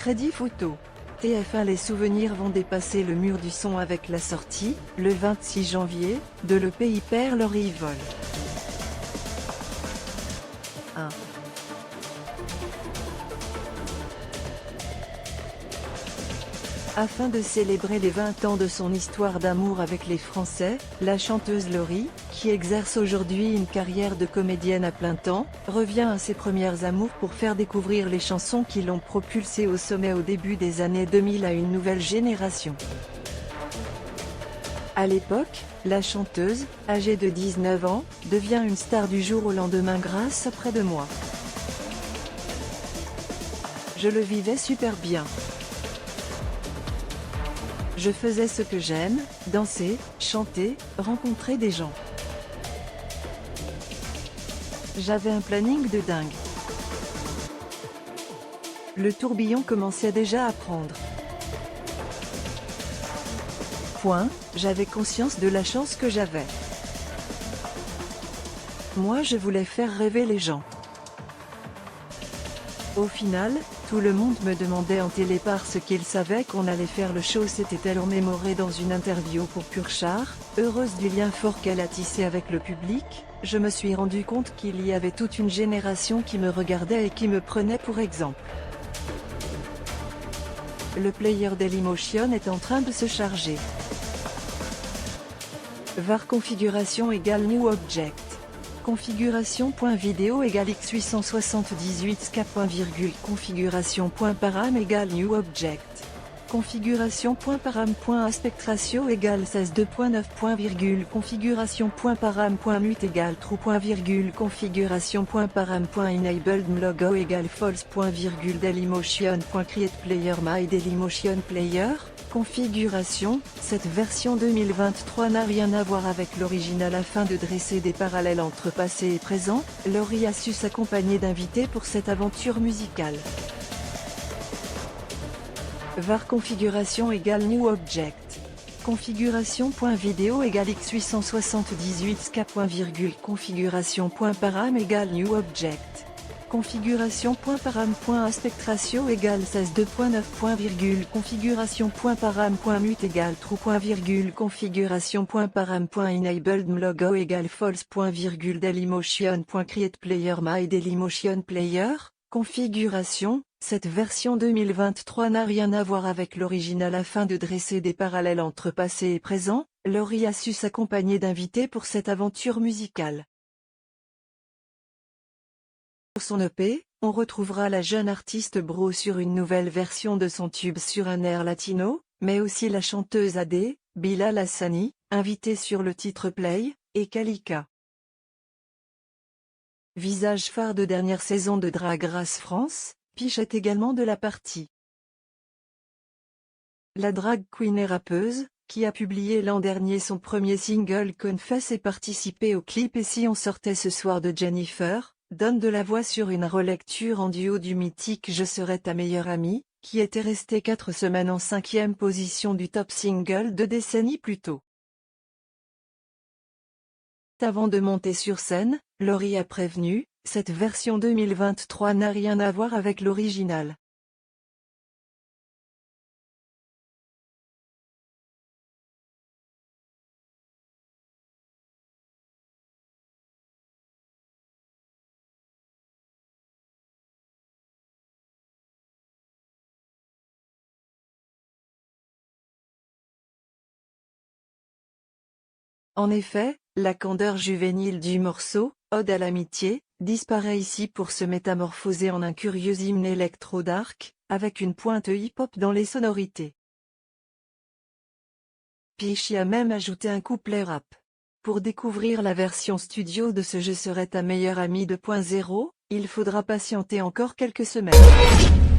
Crédit photo. TF1 Les souvenirs vont dépasser le mur du son avec la sortie, le 26 janvier, de l'EP Hyper Laurie Vol. 1. Afin de célébrer les 20 ans de son histoire d'amour avec les Français, la chanteuse Laurie, qui exerce aujourd'hui une carrière de comédienne à plein temps, revient à ses premières amours pour faire découvrir les chansons qui l'ont propulsée au sommet au début des années 2000 à une nouvelle génération. À l'époque, la chanteuse, âgée de 19 ans, devient une star du jour au lendemain grâce à Près de moi. Je le vivais super bien. Je faisais ce que j'aime, danser, chanter, rencontrer des gens. J'avais un planning de dingue. Le tourbillon commençait déjà à prendre. J'avais conscience de la chance que j'avais. Moi je voulais faire rêver les gens. Au final, tout le monde me demandait en télé parce qu'ils savaient qu'on allait faire le show, s'était-elle remémorée dans une interview pour Purchar. Heureuse du lien fort qu'elle a tissé avec le public, je me suis rendu compte qu'il y avait toute une génération qui me regardait et qui me prenait pour exemple. Le player Dailymotion est en train de se charger. var configuration égale new object. Configuration.video égale x878 ska. Configuration.param égale new object. Configuration.param.aspect-ratio égale 16:2.9. Configuration.param.mute égale true. Configuration.param.enabledMlogo égale false. Dailymotion.create player my Dailymotion player. Configuration, cette version 2023 n'a rien à voir avec l'original. Afin de dresser des parallèles entre passé et présent, Laurie a su s'accompagner d'invités pour cette aventure musicale. var configuration égale new object. Configuration.video égale x878 ska. Configuration.param égale new object. Configuration.param.aspect-ratio égale 16:2.9. Configuration.param.mute égale true. Configuration.param.enabledMlogo égale false. Dailymotion.create player my Dailymotion player. Configuration, cette version 2023 n'a rien à voir avec l'original. Afin de dresser des parallèles entre passé et présent, Laurie a su s'accompagner d'invités pour cette aventure musicale. Pour son EP, on retrouvera la jeune artiste Bro sur une nouvelle version de son tube sur un air latino, mais aussi la chanteuse AD, Bilal Hassani, invitée sur le titre Play, et Kalika. Visage phare de dernière saison de Drag Race France, Piche est également de la partie. La drag queen et rappeuse, qui a publié l'an dernier son premier single Confess et participé au clip Et si on sortait ce soir de Jennifer, donne de la voix sur une relecture en duo du mythique Je serai ta meilleure amie, qui était resté 4 semaines en 5e position du top single 2 décennies plus tôt. Avant de monter sur scène, Laurie a prévenu, cette version 2023 n'a rien à voir avec l'original. En effet, la candeur juvénile du morceau, Ode à l'amitié, disparaît ici pour se métamorphoser en un curieux hymne électro-dark, avec une pointe hip-hop dans les sonorités. Piche y a même ajouté un couplet rap. Pour découvrir la version studio de ce Je serai ta meilleure amie 2.0, il faudra patienter encore quelques semaines.